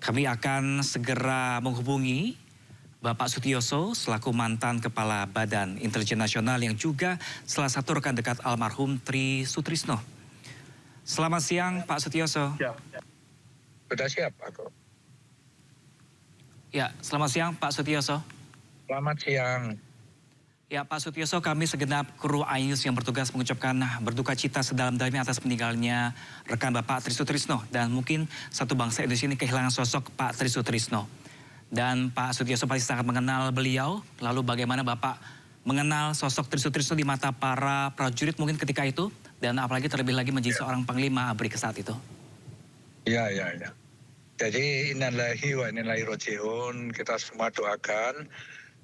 Kami akan segera menghubungi Bapak Sutioso selaku mantan Kepala Badan Intelijen Nasional yang juga salah satu rekan dekat almarhum Tri Sutrisno. Selamat siang Pak Sutioso. Siap. Sudah siap aku. Ya, selamat siang Pak Sutioso. Selamat siang. Ya Pak Sutioso, kami segenap kru iNews yang bertugas mengucapkan berduka cita sedalam-dalamnya atas meninggalnya rekan Bapak Tri Sutrisno. Dan mungkin satu bangsa Indonesia ini kehilangan sosok Pak Tri Sutrisno. Dan Pak Sutioso pasti sangat mengenal beliau. Lalu bagaimana Bapak mengenal sosok Tri Sutrisno di mata para prajurit mungkin ketika itu? Dan apalagi terlebih lagi menjadi seorang panglima ABRI ke saat itu. Ya. Jadi innalillahi wa inna ilaihi raji'un. Kita semua doakan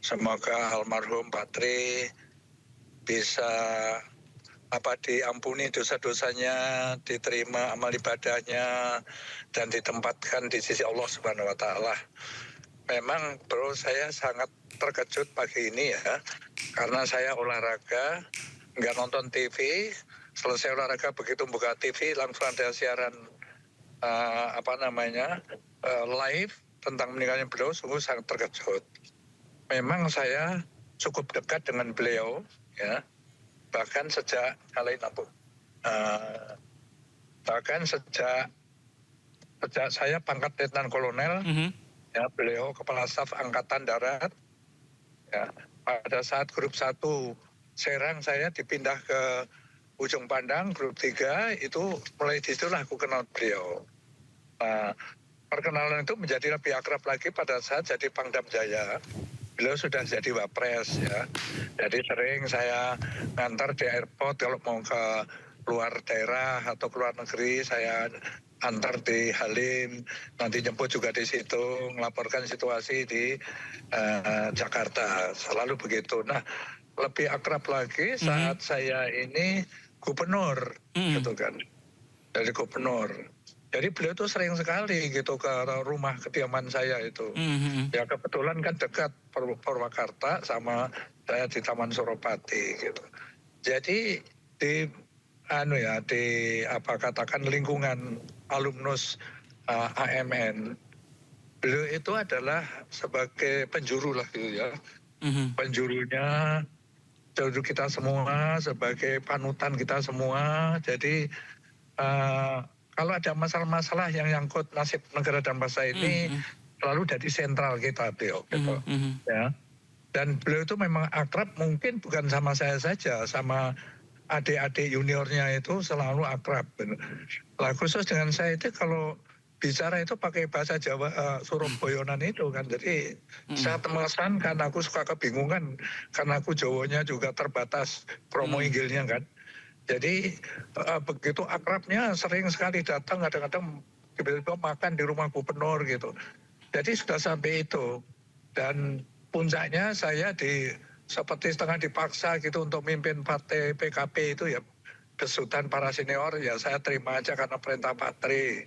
semoga almarhum Pak Tri bisa diampuni dosa-dosanya, diterima amal ibadahnya, dan ditempatkan di sisi Allah Subhanahu wa Ta'ala. Memang bro, saya sangat terkejut pagi ini ya, karena saya olahraga, nggak nonton TV. Selesai olahraga begitu buka TV langsung ada siaran live tentang meninggalnya beliau. Sungguh sangat terkejut. Memang saya cukup dekat dengan beliau ya, bahkan sejak saya pangkat letnan kolonel, ya, beliau kepala staf angkatan darat ya. Pada saat grup 1 Serang saya dipindah ke Ujung Pandang, grup 3 itu mulai disitulah aku kenal beliau. Nah, perkenalan itu menjadi lebih akrab lagi pada saat jadi Pangdam Jaya. Beliau sudah jadi wapres ya. Jadi sering saya ngantar di airport kalau mau ke luar daerah atau ke luar negeri, saya antar di Halim, nanti jemput juga di situ, melaporkan situasi di Jakarta, selalu begitu. Nah, lebih akrab lagi saat saya ini gubernur, gitu kan, dari gubernur. Jadi beliau tuh sering sekali gitu ke rumah kediaman saya itu. Ya kebetulan kan dekat Purwakarta sama saya di Taman Suropati gitu. Jadi di lingkungan alumnus AMN, beliau itu adalah sebagai penjuru lah gitu ya. Penjurunya penjuru kita semua, sebagai panutan kita semua. Jadi kalau ada masalah-masalah yang nyangkut nasib negara dan bangsa ini, selalu jadi sentral kita beliau gitu. Ya. Dan beliau itu memang akrab, mungkin bukan sama saya saja, sama adik-adik juniornya itu selalu akrab. Lah khusus dengan saya itu kalau bicara itu pakai bahasa Jawa Surabayanan itu kan. Jadi sangat mengesankan, aku suka kebingungan karena aku Jawanya juga terbatas Kromo Inggilnya kan. Jadi begitu akrabnya, sering sekali datang, kadang-kadang tiba-tiba makan di rumah gubernur gitu. Jadi sudah sampai itu. Dan puncaknya saya seperti setengah dipaksa gitu untuk mimpin partai PKP itu ya, desutan para senior, ya saya terima aja karena perintah Pak Tri.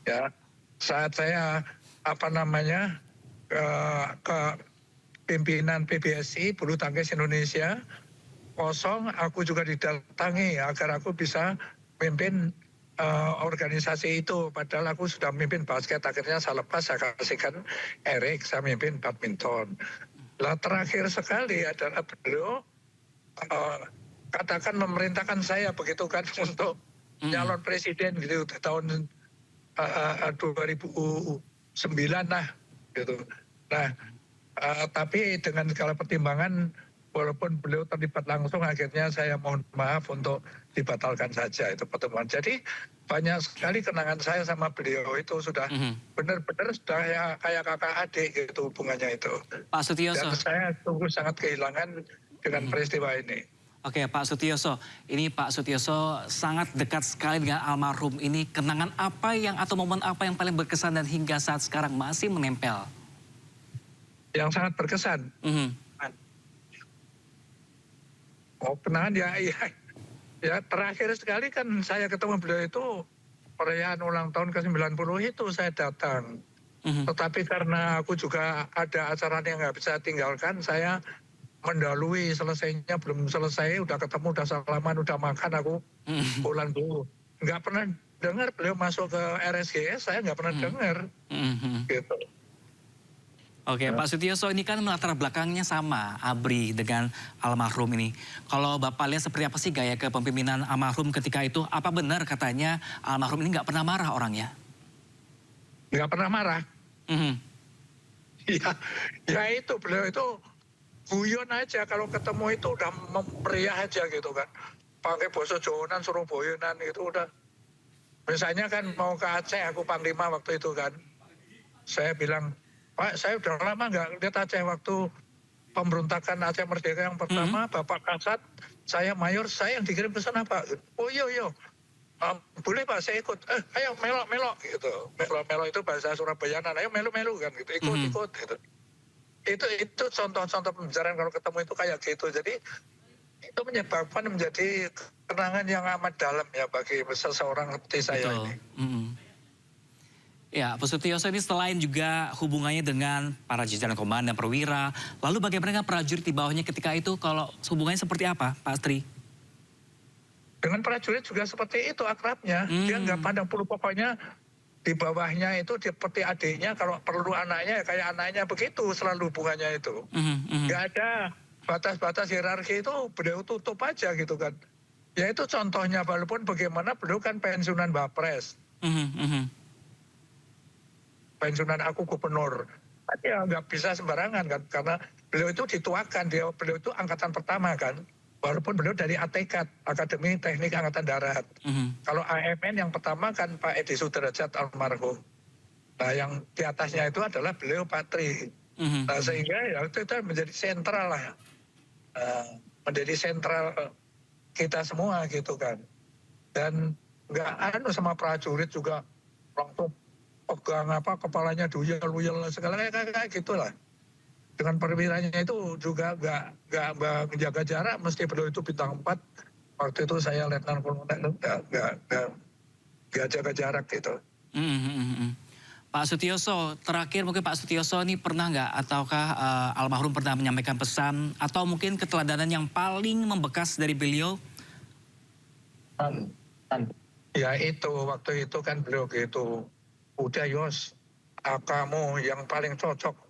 Ya, saat saya ke pimpinan PBSI, Bulu Tangkis Indonesia, kosong, aku juga didatangi agar aku bisa memimpin organisasi itu. Padahal aku sudah memimpin basket, akhirnya saya lepas, saya kasihkan Erik, saya memimpin badminton. Lah terakhir sekali adalah beliau katakan memerintahkan saya begitu kan untuk nyalon presiden gitu tahun 2009 lah gitu. Nah, tapi dengan segala pertimbangan, walaupun beliau terlibat langsung, akhirnya saya mohon maaf untuk dibatalkan saja itu pertemuan. Jadi banyak sekali kenangan saya sama beliau itu sudah benar-benar sudah kayak kakak adik gitu hubungannya itu. Pak Sutioso. Dan saya sungguh sangat kehilangan dengan peristiwa ini. Oke Pak Sutioso, ini Pak Sutioso sangat dekat sekali dengan almarhum ini. Kenangan apa atau momen apa yang paling berkesan dan hingga saat sekarang masih menempel? Yang sangat berkesan. Kenangan ya terakhir sekali kan saya ketemu beliau itu perayaan ulang tahun ke-90 itu saya datang. Tetapi karena aku juga ada acara yang nggak bisa tinggalkan, saya mendahului, selesainya belum selesai, udah ketemu, udah salaman, udah makan, aku pulang dulu. Nggak pernah dengar beliau masuk ke RSGS, saya nggak pernah dengar. Gitu. Oke, Pak Sutioso, ini kan latar belakangnya sama, ABRI dengan almarhum ini. Kalau Bapak lihat seperti apa sih gaya kepemimpinan almarhum ketika itu? Apa benar katanya almarhum ini nggak pernah marah orangnya? Nggak pernah marah. Ya, ya itu beliau itu guyon aja, kalau ketemu itu udah meriah aja gitu kan. Pakai bahasa Jawanan, Surabayaan itu udah. Misalnya kan mau ke Aceh, aku Panglima waktu itu kan. Saya bilang, Pak, saya udah lama nggak lihat Aceh waktu pemberontakan Aceh Merdeka yang pertama, Bapak Kasat, saya Mayor, saya yang dikirim ke sana, Pak. Oh iya, iya. Boleh Pak, saya ikut. Ayo melok gitu. Melok itu bahasa Surabayaan. Ayo melu kan gitu. Ikut gitu. Itu contoh-contoh pembicaraan kalau ketemu itu kayak gitu. Jadi itu menyebabkan menjadi kenangan yang amat dalam ya bagi seseorang seperti saya ini. Ya, Pak Sutioso ini selain juga hubungannya dengan para jajaran komandan perwira, lalu bagaimana dengan prajurit di bawahnya ketika itu, kalau hubungannya seperti apa, Pak Astri? Dengan prajurit juga seperti itu akrabnya. Dia nggak pandang bulu, pokoknya di bawahnya itu seperti adiknya, kalau perlu anaknya kayak anaknya, begitu selalu hubungannya itu. Nggak ada batas-batas hierarki, itu beliau tutup aja gitu kan. Ya itu contohnya, walaupun bagaimana beliau kan pensiunan Bapres. Pensiunan aku gubernur. Tapi ya nggak bisa sembarangan kan, karena beliau itu dituakan, beliau itu angkatan pertama kan. Walaupun beliau dari ATK, Akademi Teknik Angkatan Darat. Kalau AMN yang pertama kan Pak Edi Sudrajat almarhum. Nah yang di atasnya itu adalah beliau Patri. Nah sehingga ya itu menjadi sentral lah. Menjadi sentral kita semua gitu kan. Dan nggak sama prajurit juga langsung pegang kepalanya duyel segala kayak gitulah. Dengan perwiranya itu juga nggak menjaga jarak, mesti beliau itu bintang 4. Waktu itu saya letnan kolonel, nggak jaga jarak gitu. Pak Sutioso, terakhir mungkin Pak Sutioso ini pernah nggak, ataukah almarhum pernah menyampaikan pesan atau mungkin keteladanan yang paling membekas dari beliau? Ya itu, waktu itu kan beliau gitu, udah Yos, kamu yang paling cocok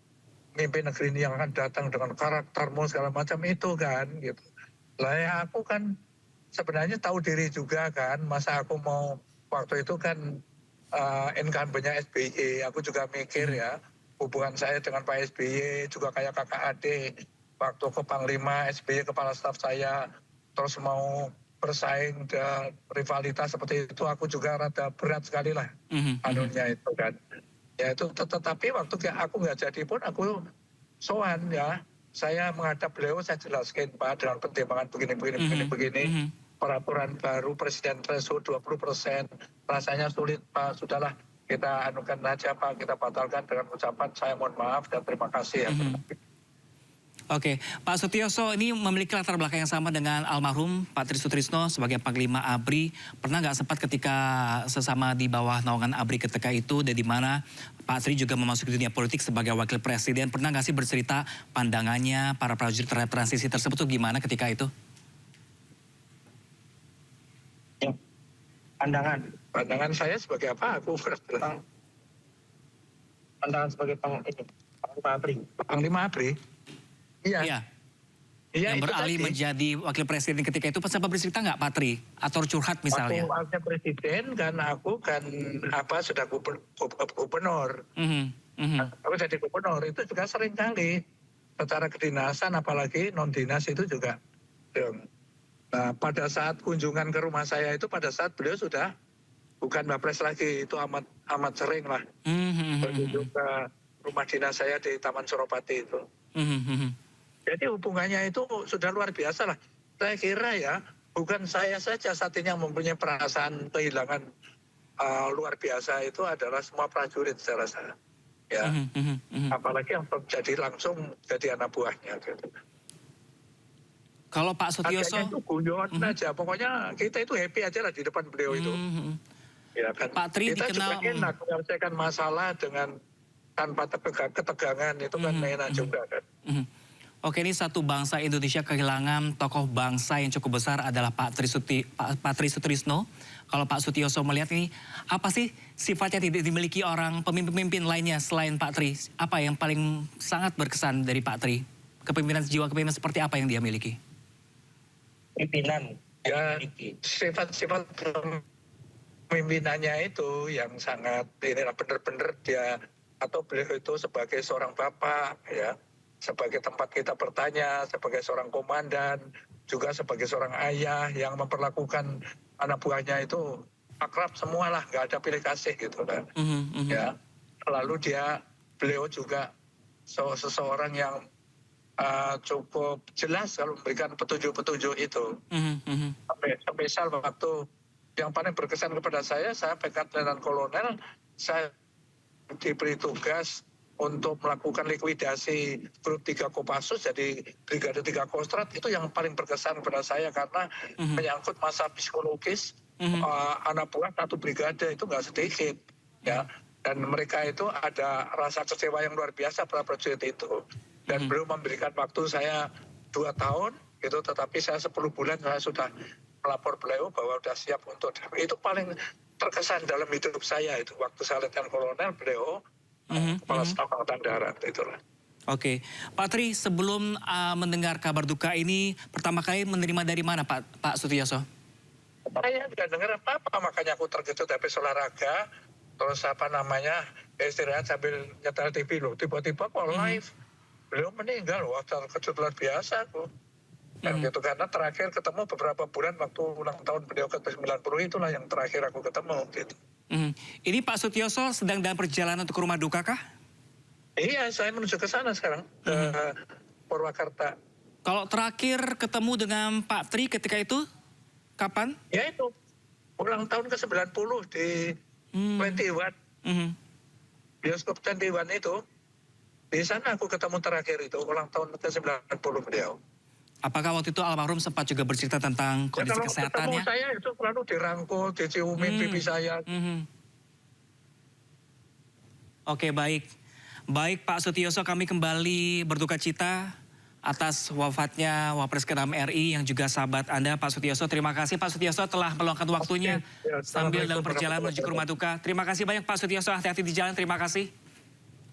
mimpin negeri ini yang akan datang dengan karaktermu segala macam itu kan gitu. Lah ya aku kan sebenarnya tahu diri juga kan, masa aku mau, waktu itu kan incumbent-nya SBY, aku juga mikir ya, hubungan saya dengan Pak SBY juga kayak kakak adik. Waktu ke Panglima, SBY kepala staf saya, terus mau bersaing dan rivalitas seperti itu, aku juga rada berat sekali lah anunya itu kan. Ya itu, tetapi waktu aku nggak jadi pun aku sowan ya, saya menghadap beliau, saya jelaskan Pak dengan pertimbangan begini, peraturan baru presiden threshold 20%, rasanya sulit Pak, sudahlah kita anukan aja Pak, kita batalkan dengan ucapan saya mohon maaf dan terima kasih ya. Oke, Pak Sutioso ini memiliki latar belakang yang sama dengan almarhum Pak Tri Sutrisno sebagai Panglima ABRI. Pernah nggak sempat ketika sesama di bawah naungan ABRI ketika itu, dan di mana Pak Tri juga memasuki dunia politik sebagai wakil presiden, pernah nggak sih bercerita pandangannya para prajurit terhadap transisi tersebut tuh gimana ketika itu? Pandangan saya sebagai apa? Aku pandangan sebagai Panglima ABRI. Panglima ABRI? Iya. Yang beralih menjadi wakil presiden ketika itu, sempat bercerita nggak Pak Tri? Atau curhat misalnya? Waktu wakil presiden kan aku kan sudah gubernur. Aku jadi gubernur itu juga sering kali secara kedinasan, apalagi non dinas itu juga. Nah pada saat kunjungan ke rumah saya itu, pada saat beliau sudah bukan Wapres lagi, itu amat sering lah berkunjung ke rumah dinas saya di Taman Suropati itu. Jadi hubungannya itu sudah luar biasa lah. Saya kira ya, bukan saya saja saat ini yang mempunyai perasaan kehilangan luar biasa, itu adalah semua prajurit saya rasa. Ya, apalagi yang terjadi langsung jadi anak buahnya. Gitu. Kalau Pak Sutioso, itu guyon aja. Pokoknya kita itu happy aja lah di depan beliau itu. Ya kan. Pak Tri kita dikenal juga enak menyelesaikan masalah dengan tanpa ketegangan, itu kan enak juga kan. Oke, ini satu bangsa Indonesia kehilangan tokoh bangsa yang cukup besar adalah Pak Tri Sutrisno. Kalau Pak Sutioso melihat ini, apa sih sifatnya tidak dimiliki orang pemimpin-pemimpin lainnya selain Pak Tri? Apa yang paling sangat berkesan dari Pak Tri? Kepemimpinan, jiwa kepemimpinan seperti apa yang dia miliki? Pimpinan. Ya, sifat-sifat pemimpinannya itu yang sangat inilah benar-benar dia atau beliau itu sebagai seorang bapak ya, sebagai tempat kita bertanya, sebagai seorang komandan, juga sebagai seorang ayah yang memperlakukan anak buahnya itu akrab semualah, nggak ada pilih kasih gitu kan. Ya, lalu beliau juga seseorang yang cukup jelas kalau memberikan petunjuk-petunjuk itu. Misal waktu yang paling berkesan kepada saya pangkat Letnan Kolonel, saya diberi tugas untuk melakukan likuidasi grup 3 Kopassus, jadi Brigade 3 Kostrad, itu yang paling berkesan kepada saya karena menyangkut masa psikologis anak buah satu brigade itu nggak sedikit ya, dan mereka itu ada rasa kecewa yang luar biasa pada prajurit itu, dan belum memberikan waktu saya 2 tahun gitu, tetapi saya 10 bulan saya sudah melapor beliau bahwa sudah siap untuk itu. Paling terkesan dalam hidup saya itu waktu saya Letnan Kolonel, beliau Kepala Staf Angkatan Darat itulah. Oke, Pak Tri, sebelum mendengar kabar duka ini, pertama kali menerima dari mana Pak Sutioso? Saya tidak dengar apa-apa, makanya aku terkejut habis olahraga, terus istirahat sambil nyetel TV loh, tiba-tiba kok live, beliau meninggal, wah terkejut luar biasa aku. Dan gitu, karena terakhir ketemu beberapa bulan waktu ulang tahun beliau ke-90, itulah yang terakhir aku ketemu gitu. Ini Pak Sutioso sedang dalam perjalanan untuk ke rumah duka kah? Iya, saya menuju ke sana sekarang, ke Purwakarta. Kalau terakhir ketemu dengan Pak Tri ketika itu, kapan? Ya itu, ulang tahun ke-90 di 21, bioskop 21 itu. Di sana aku ketemu terakhir itu, ulang tahun ke-90 beliau. Apakah waktu itu almarhum sempat juga bercerita tentang kondisi kesehatannya? Ketemu saya itu selalu dirangkul, diciumin pipi saya. Oke, baik. Baik Pak Sutioso, kami kembali berduka cita atas wafatnya Wapres ke-6 RI yang juga sahabat Anda, Pak Sutioso. Terima kasih Pak Sutioso telah meluangkan waktunya sambil dalam perjalanan menuju ke rumah duka. Terima kasih banyak Pak Sutioso, hati-hati di jalan, terima kasih.